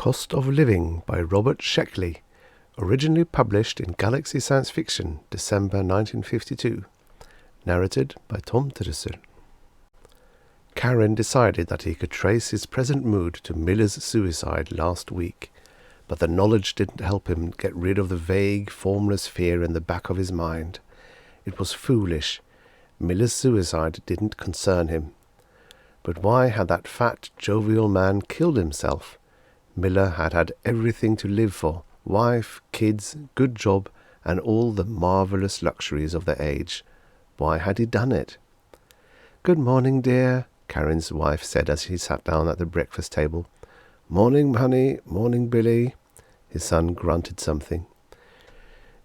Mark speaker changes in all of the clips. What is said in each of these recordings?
Speaker 1: Cost of Living by Robert Sheckley, originally published in Galaxy Science Fiction, December 1952. Narrated by Tom Trussel. Karen decided that he could trace his present mood to Miller's suicide last week, but the knowledge didn't help him get rid of the vague, formless fear in the back of his mind. It was foolish. Miller's suicide didn't concern him. But why had that fat, jovial man killed himself? Miller had had everything to live for: wife, kids, good job, and all the marvellous luxuries of the age. Why had he done it? "Good morning, dear," Karen's wife said as he sat down at the breakfast table. "Morning, honey. Morning, Billy." His son grunted something.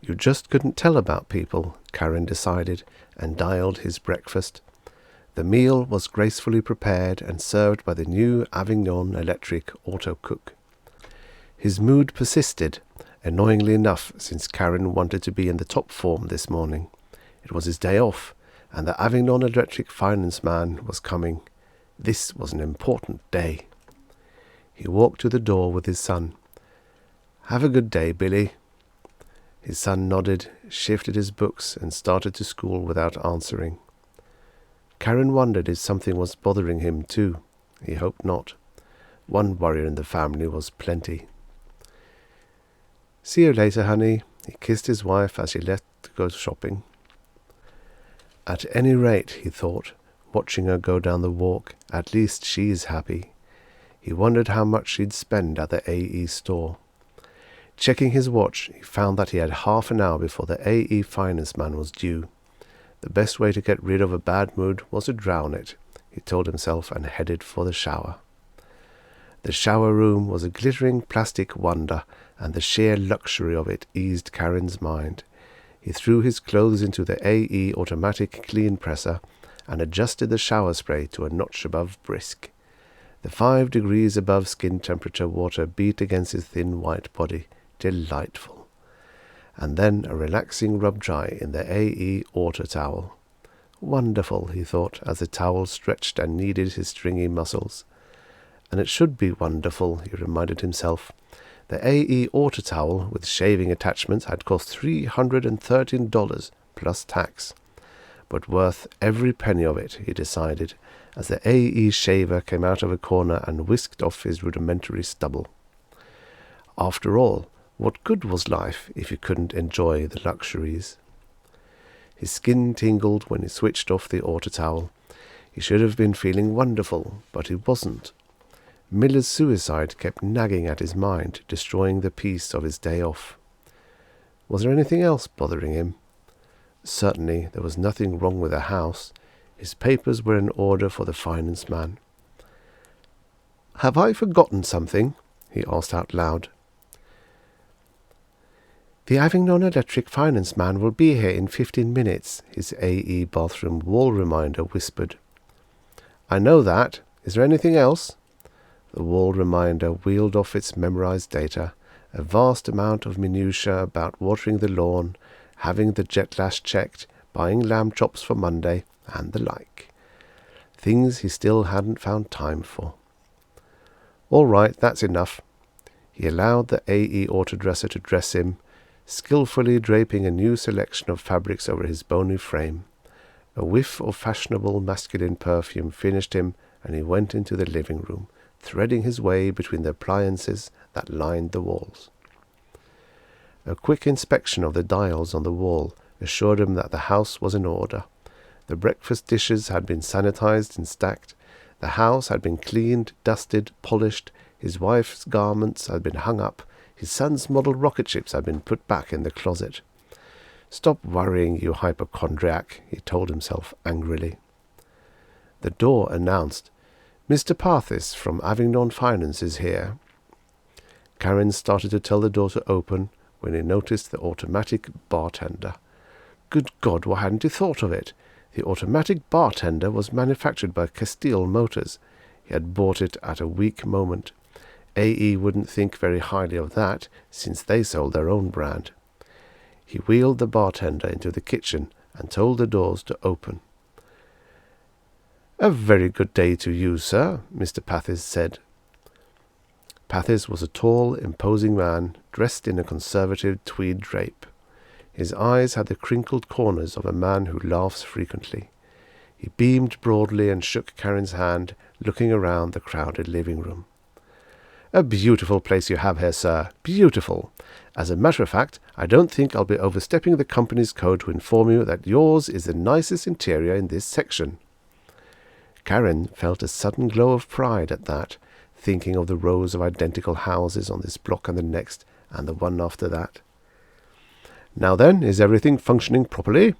Speaker 1: You just couldn't tell about people, Karen decided, and dialed his breakfast. The meal was gracefully prepared and served by the new Avignon electric auto cook. His mood persisted, annoyingly enough, since Karen wanted to be in the top form this morning. It was his day off, and the Avignon electric finance man was coming. This was an important day. He walked to the door with his son. "Have a good day, Billy." His son nodded, shifted his books, and started to school without answering. Karen wondered if something was bothering him too. He hoped not. One worry in the family was plenty. "See you later, honey." He kissed his wife as she left to go shopping. At any rate, he thought, watching her go down the walk, at least she's happy. He wondered how much she'd spend at the AE store. Checking his watch, he found that he had half an hour before the AE finance man was due. The best way to get rid of a bad mood was to drown it, he told himself, and headed for the shower. The shower room was a glittering plastic wonder, and the sheer luxury of it eased Karen's mind. He threw his clothes into the AE automatic clean presser and adjusted the shower spray to a notch above brisk. The 5 degrees above skin temperature water beat against his thin white body. Delightful. And then a relaxing rub dry in the AE auto towel. Wonderful, he thought, as the towel stretched and kneaded his stringy muscles. And it should be wonderful, he reminded himself. The AE auto towel with shaving attachments had cost $313 plus tax. But worth every penny of it, he decided, as the AE shaver came out of a corner and whisked off his rudimentary stubble. After all, what good was life if you couldn't enjoy the luxuries? His skin tingled when he switched off the auto towel. He should have been feeling wonderful, but he wasn't. Miller's suicide kept nagging at his mind, destroying the peace of his day off. Was there anything else bothering him? Certainly there was nothing wrong with the house. His papers were in order for the finance man. "Have I forgotten something?" he asked out loud. "The Avignon electric finance man will be here in 15 minutes, his AE bathroom wall reminder whispered. "I know that. Is there anything else?" The wall reminder wheeled off its memorized data, a vast amount of minutiae about watering the lawn, having the jet lash checked, buying lamb chops for Monday, and the like. Things he still hadn't found time for. All right, that's enough. He allowed the AE autodresser to dress him, skillfully draping a new selection of fabrics over his bony frame. A whiff of fashionable masculine perfume finished him, and he went into the living room, threading his way between the appliances that lined the walls. A quick inspection of the dials on the wall assured him that the house was in order. The breakfast dishes had been sanitized and stacked. The house had been cleaned, dusted, polished. His wife's garments had been hung up. His son's model rocket ships had been put back in the closet. "Stop worrying, you hypochondriac," he told himself angrily. The door announced, "Mr. Parthis from Avignon Finance is here." Karen started to tell the door to open when he noticed the automatic bartender. Good God, why hadn't he thought of it? The automatic bartender was manufactured by Castile Motors. He had bought it at a weak moment. AE wouldn't think very highly of that, since they sold their own brand. He wheeled the bartender into the kitchen and told the doors to open. "A very good day to you, sir," Mr. Parthis said. Pathis was a tall, imposing man, dressed in a conservative tweed drape. His eyes had the crinkled corners of a man who laughs frequently. He beamed broadly and shook Karen's hand, looking around the crowded living room. "A beautiful place you have here, sir. Beautiful. As a matter of fact, I don't think I'll be overstepping the company's code to inform you that yours is the nicest interior in this section." Karen felt a sudden glow of pride at that, thinking of the rows of identical houses on this block and the next, and the one after that. "Now then, is everything functioning properly?"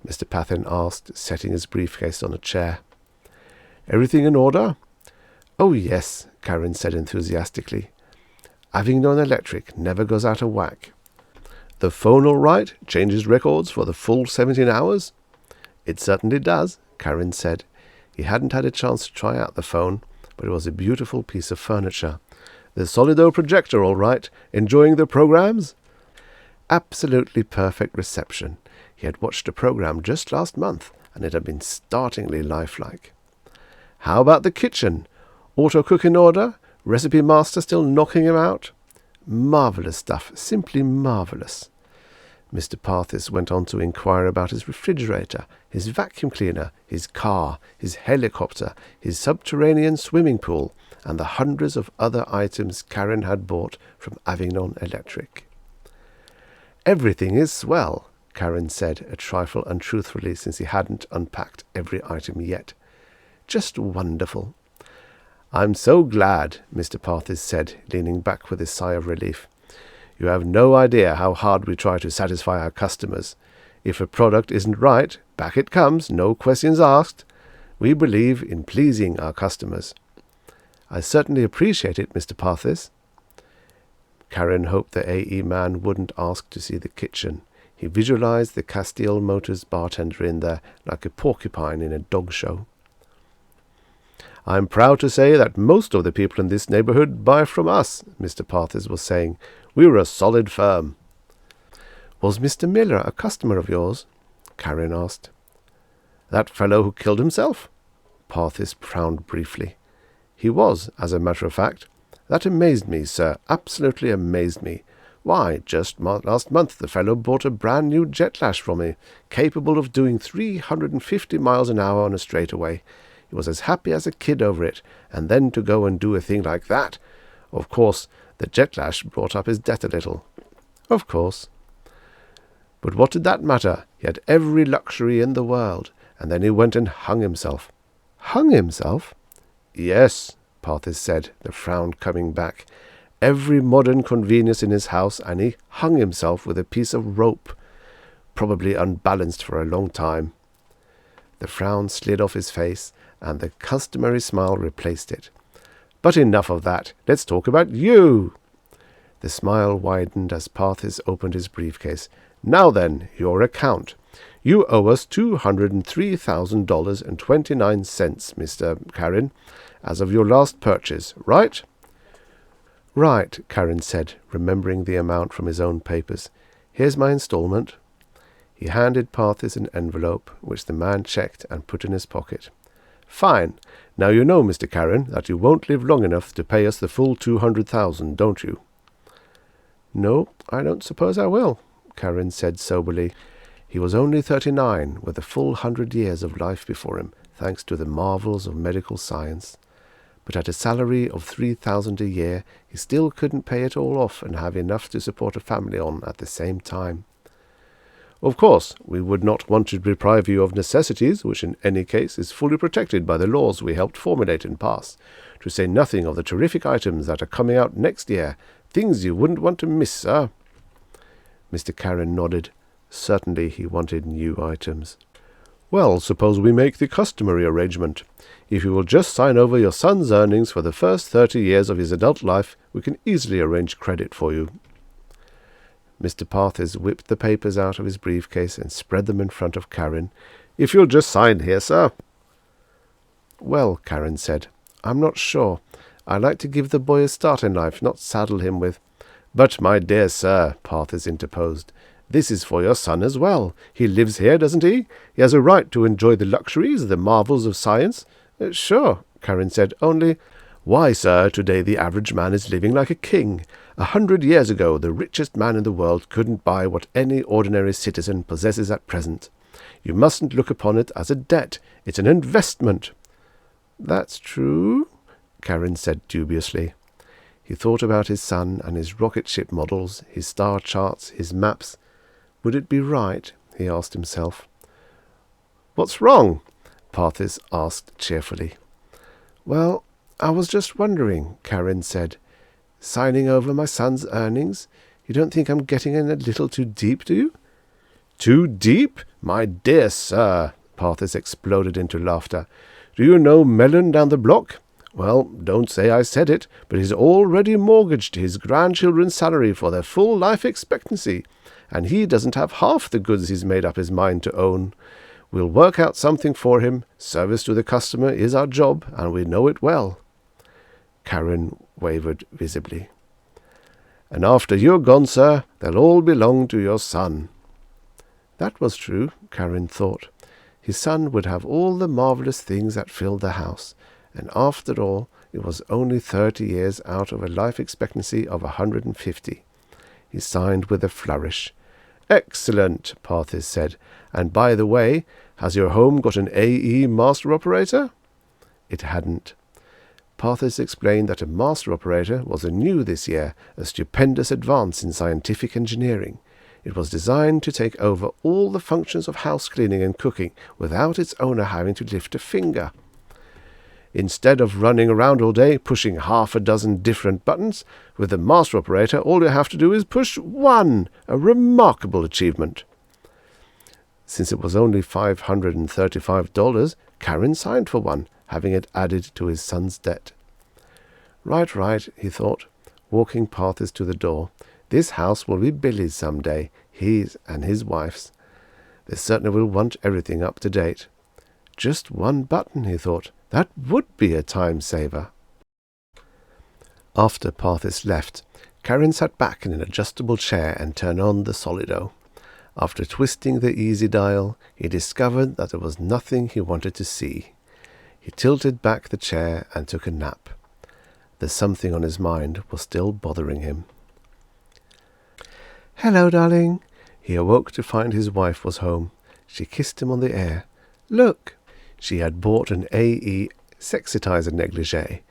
Speaker 1: Mr. Pathin asked, setting his briefcase on a chair. "Everything in order?" "Oh, yes," Karen said enthusiastically. "Avignon Electric never goes out of whack." "The phone all right? Changes records for the full 17 hours?" "It certainly does," Karen said. He hadn't had a chance to try out the phone, but it was a beautiful piece of furniture. "The Solido projector all right? Enjoying the programs?" Absolutely perfect reception. He had watched a program just last month, and it had been startlingly lifelike. "How about the kitchen? Auto cook in order? Recipe master still knocking him out?" "Marvellous stuff, simply marvellous." Mr. Pathis went on to inquire about his refrigerator, his vacuum cleaner, his car, his helicopter, his subterranean swimming pool, and the hundreds of other items Karen had bought from Avignon Electric. "Everything is swell," Karen said, a trifle untruthfully since he hadn't unpacked every item yet. "Just wonderful." "I'm so glad," Mr. Pathis said, leaning back with a sigh of relief. "You have no idea how hard we try to satisfy our customers. If a product isn't right, back it comes, no questions asked. We believe in pleasing our customers." "I certainly appreciate it, Mr. Pathis." Karen hoped the AE man wouldn't ask to see the kitchen. He visualized the Castile Motors bartender in there like a porcupine in a dog show. "I'm proud to say that most of the people in this neighborhood buy from us," Mr. Pathis was saying. "We're a solid firm." "Was Mr. Miller a customer of yours?" Karen asked. "That fellow who killed himself?" Pathis frowned briefly. "He was, as a matter of fact. That amazed me, sir, absolutely amazed me. Why, just last month the fellow bought a brand new jetlash from me, capable of doing 350 miles an hour on a straightaway. He was as happy as a kid over it, and then to go and do a thing like that. Of course, the jetlash brought up his debt a little." "Of course." "But what did that matter? He had every luxury in the world, and then he went and hung himself." "Hung himself?" "Yes," Pathis said, the frown coming back. "Every modern convenience in his house, and he hung himself with a piece of rope. Probably unbalanced for a long time." The frown slid off his face, and the customary smile replaced it. "But enough of that. Let's talk about you." The smile widened as Pathis opened his briefcase. "Now then, your account. You owe us $203,000.29, Mr. Karen, as of your last purchase, right?" "Right," Karen said, remembering the amount from his own papers. "Here's my installment." He handed Pathis an envelope, which the man checked and put in his pocket. "Fine. Now you know, Mr. Karen, that you won't live long enough to pay us the full 200,000, don't you?" "No, I don't suppose I will," Karen said soberly. He was only 39, with a full 100 years of life before him, thanks to the marvels of medical science. But at a salary of 3,000 a year, he still couldn't pay it all off and have enough to support a family on at the same time. "Of course, we would not want to deprive you of necessities, which in any case is fully protected by the laws we helped formulate and pass, to say nothing of the terrific items that are coming out next year, things you wouldn't want to miss, sir." Mr. Karen nodded. Certainly he wanted new items. "Well, suppose we make the customary arrangement. If you will just sign over your son's earnings for the first 30 years of his adult life, we can easily arrange credit for you." Mr. Pathis whipped the papers out of his briefcase and spread them in front of Karen. "If you'll just sign here, sir." "Well," Karen said, "I'm not sure. I like to give the boy a start in life, not saddle him with—" "But, my dear sir," Pathis interposed, "this is for your son as well. He lives here, doesn't he? He has a right to enjoy the luxuries, the marvels of science." "Sure," Karen said, "only—" Why, sir, today the average man is living like a king. 100 years ago, the richest man in the world couldn't buy what any ordinary citizen possesses at present. You mustn't look upon it as a debt. It's an investment." "That's true," Karen said dubiously. He thought about his son and his rocket ship models, his star charts, his maps. Would it be right? He asked himself. "What's wrong?" Parthis asked cheerfully. "Well, I was just wondering," Karen said. "Signing over my son's earnings? You don't think I'm getting in a little too deep, do you?" "Too deep? My dear sir," Parthis exploded into laughter. "Do you know Mellon down the block? Well, don't say I said it, but he's already mortgaged his grandchildren's salary for their full life expectancy, and he doesn't have half the goods he's made up his mind to own. We'll work out something for him. Service to the customer is our job, and we know it well." Karen wavered visibly. "And after you're gone, sir, they'll all belong to your son." That was true, Karen thought. His son would have all the marvellous things that filled the house, and after all, it was only 30 years out of a life expectancy of 150. He signed with a flourish. "Excellent," Parthis said. "And by the way, has your home got an AE master operator?" It hadn't. Parthis explained that a master operator was a new this year, a stupendous advance in scientific engineering. It was designed to take over all the functions of house cleaning and cooking without its owner having to lift a finger. Instead of running around all day pushing half a dozen different buttons, with the master operator all you have to do is push one, a remarkable achievement. Since it was only $535, Karen signed for one, having it added to his son's debt. Right, he thought, walking Parthis to the door. This house will be Billy's some day, his and his wife's. They certainly will want everything up to date. Just one button, he thought. That would be a time-saver. After Parthis left, Karen sat back in an adjustable chair and turned on the Solido. After twisting the easy dial, he discovered that there was nothing he wanted to see. He tilted back the chair and took a nap. The something on his mind was still bothering him. "Hello, darling." He awoke to find his wife was home. She kissed him on the ear. "Look." She had bought an AE sexitizer negligee.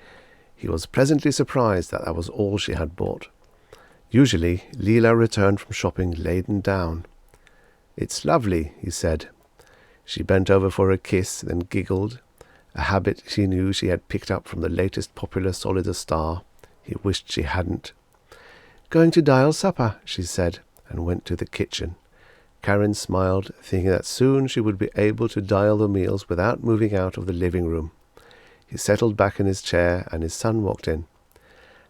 Speaker 1: He was pleasantly surprised that was all she had bought. Usually, Leela returned from shopping laden down. "It's lovely," he said. She bent over for a kiss, then giggled, a habit she knew she had picked up from the latest popular Solida star. He wished she hadn't. "Going to dial supper," she said, and went to the kitchen. Karen smiled, thinking that soon she would be able to dial the meals without moving out of the living room. He settled back in his chair, and his son walked in.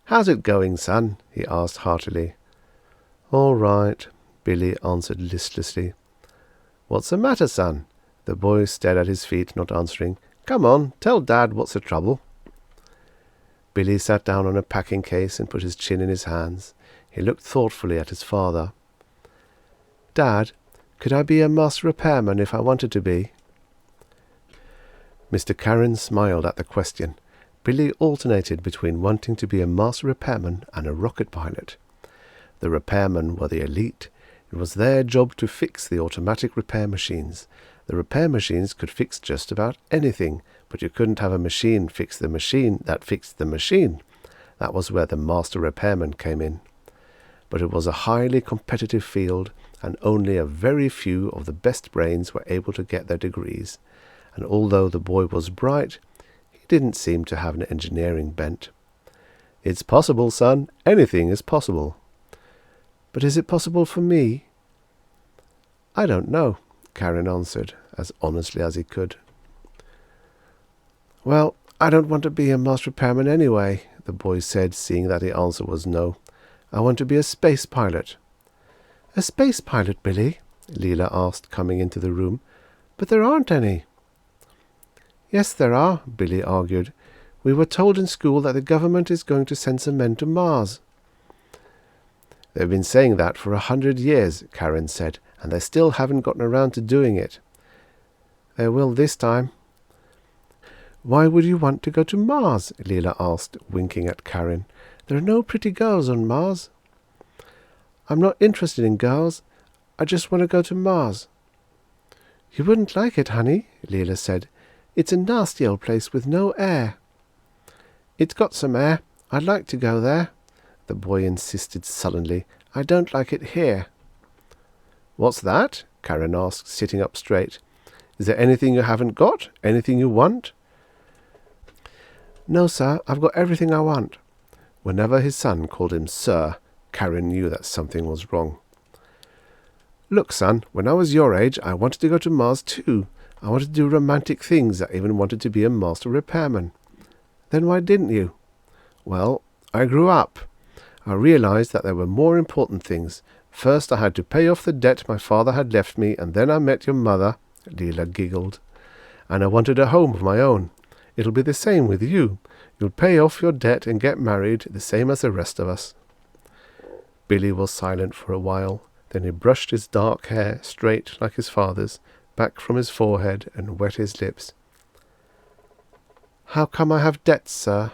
Speaker 1: "How's it going, son?" he asked heartily. "All right," Billy answered listlessly. "What's the matter, son?" The boy stared at his feet, not answering. "Come on, tell Dad what's the trouble." Billy sat down on a packing case and put his chin in his hands. He looked thoughtfully at his father. "Dad, could I be a master repairman if I wanted to be?" Mr. Karen smiled at the question. Billy alternated between wanting to be a master repairman and a rocket pilot. The repairmen were the elite. It was their job to fix the automatic repair machines. The repair machines could fix just about anything, but you couldn't have a machine fix the machine that fixed the machine. That was where the master repairman came in. But it was a highly competitive field, and only a very few of the best brains were able to get their degrees. And although the boy was bright, he didn't seem to have an engineering bent. "It's possible, son. Anything is possible." "But is it possible for me?" "I don't know," Karen answered, as honestly as he could. "Well, I don't want to be a master repairman anyway," the boy said, seeing that the answer was no. "I want to be a space pilot." "A space pilot, Billy?" Leela asked, coming into the room. "But there aren't any." "Yes, there are," Billy argued. "We were told in school that the government is going to send some men to Mars." "They've been saying that for 100 years, Karen said, "and they still haven't gotten around to doing it." "They will this time." "Why would you want to go to Mars?" Leela asked, winking at Karen. "There are no pretty girls on Mars." "I'm not interested in girls. I just want to go to Mars." "You wouldn't like it, honey," Leela said. "It's a nasty old place with no air." "It's got some air. I'd like to go there," the boy insisted sullenly. "I don't like it here." "What's that?" Karen asked, sitting up straight. "Is there anything you haven't got? Anything you want?" "No, sir, I've got everything I want." Whenever his son called him sir, Karen knew that something was wrong. "Look, son, when I was your age, I wanted to go to Mars too. I wanted to do romantic things. I even wanted to be a master repairman." "Then why didn't you?" "Well, I grew up. I realized that there were more important things. First I had to pay off the debt my father had left me, and then I met your mother," Leela giggled. "And I wanted a home of my own. It'll be the same with you. You'll pay off your debt and get married, the same as the rest of us." Billy was silent for a while. Then he brushed his dark hair, straight like his father's, back from his forehead and wet his lips. "How come I have debts, sir?"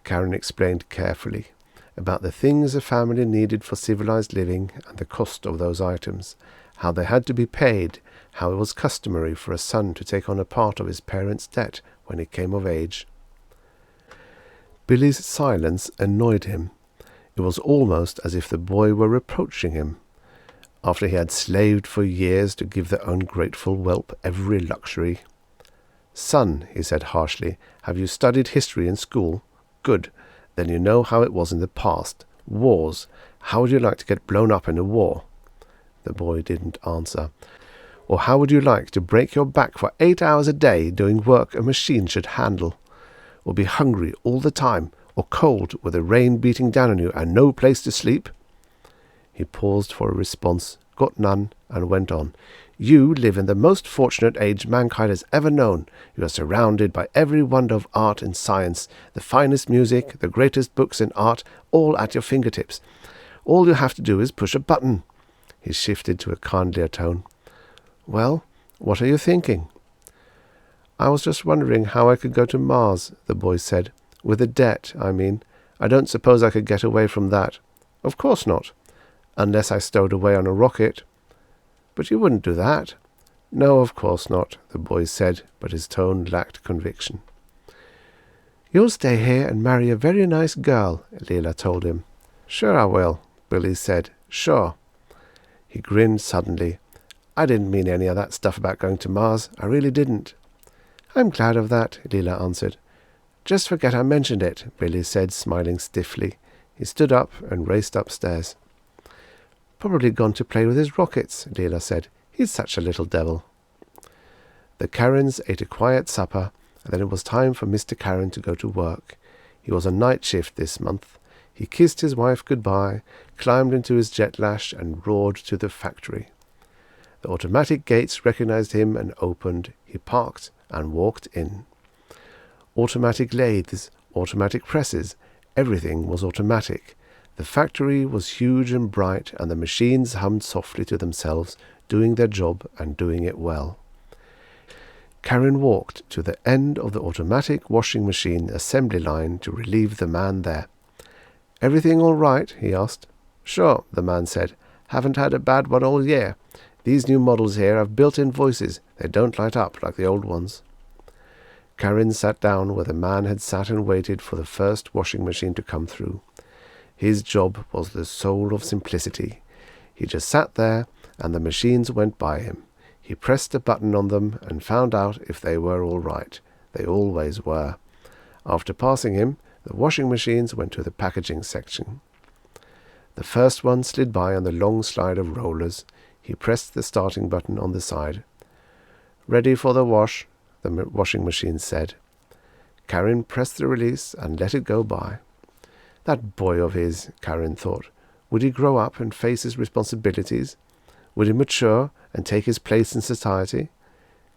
Speaker 1: Karen explained carefully about the things a family needed for civilized living and the cost of those items, how they had to be paid, how it was customary for a son to take on a part of his parents' debt when he came of age. Billy's silence annoyed him. It was almost as if the boy were reproaching him, after he had slaved for years to give the ungrateful whelp every luxury. "Son," he said harshly, "have you studied history in school? Good. Then you know how it was in the past. Wars. How would you like to get blown up in a war?" The boy didn't answer. "Or how would you like to break your back for 8 hours a day doing work a machine should handle? Or be hungry all the time? Or cold with the rain beating down on you and no place to sleep?" He paused for a response, got none, and went on. "You live in the most fortunate age mankind has ever known. You are surrounded by every wonder of art and science, the finest music, the greatest books in art, all at your fingertips. All you have to do is push a button." He shifted to a kindlier tone. "Well, what are you thinking?" "I was just wondering how I could go to Mars," the boy said. "With a debt, I mean. I don't suppose I could get away from that." "Of course not. Unless I stowed away on a rocket." "But you wouldn't do that." "No, of course not," the boy said, but his tone lacked conviction. "You'll stay here and marry a very nice girl," Leela told him. "Sure I will," Billy said. "Sure." He grinned suddenly. "I didn't mean any of that stuff about going to Mars. I really didn't." "I'm glad of that," Leela answered. "Just forget I mentioned it," Billy said, smiling stiffly. He stood up and raced upstairs. "Probably gone to play with his rockets," Leela said. "He's such a little devil." The Karens ate a quiet supper, and then it was time for Mr. Karen to go to work. He was on night shift this month. He kissed his wife goodbye, climbed into his jet lash, and roared to the factory. The automatic gates recognized him and opened. He parked and walked in. Automatic lathes, automatic presses, everything was automatic. The factory was huge and bright, and the machines hummed softly to themselves, doing their job and doing it well. Karen walked to the end of the automatic washing machine assembly line to relieve the man there. "Everything all right?" he asked. "Sure," the man said. "Haven't had a bad one all year. These new models here have built-in voices. They don't light up like the old ones." Karen sat down where the man had sat and waited for the first washing machine to come through. His job was the soul of simplicity. He just sat there, and the machines went by him. He pressed a button on them and found out if they were all right. They always were. After passing him, the washing machines went to the packaging section. The first one slid by on the long slide of rollers. He pressed the starting button on the side. "Ready for the wash," the washing machine said. Karen pressed the release and let it go by. That boy of his, Karen thought. Would he grow up and face his responsibilities? Would he mature and take his place in society?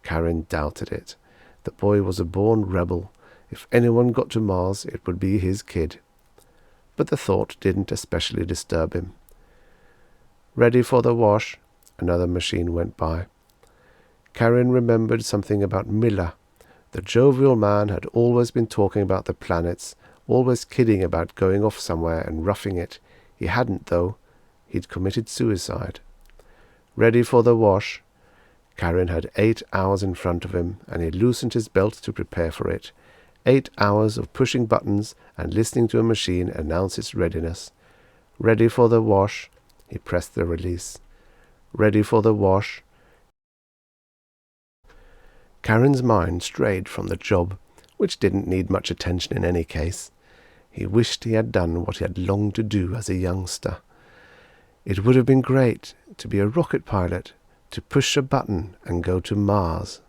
Speaker 1: Karen doubted it. The boy was a born rebel. If anyone got to Mars, it would be his kid. But the thought didn't especially disturb him. "Ready for the wash," another machine went by. Karen remembered something about Miller. The jovial man had always been talking about the planets, always kidding about going off somewhere and roughing it. He hadn't, though. He'd committed suicide. Ready for the wash. Karen had 8 hours in front of him, and he loosened his belt to prepare for it. 8 hours of pushing buttons and listening to a machine announce its readiness. Ready for the wash. He pressed the release. Ready for the wash. Karen's mind strayed from the job, which didn't need much attention in any case. He wished he had done what he had longed to do as a youngster. It would have been great to be a rocket pilot, to push a button and go to Mars.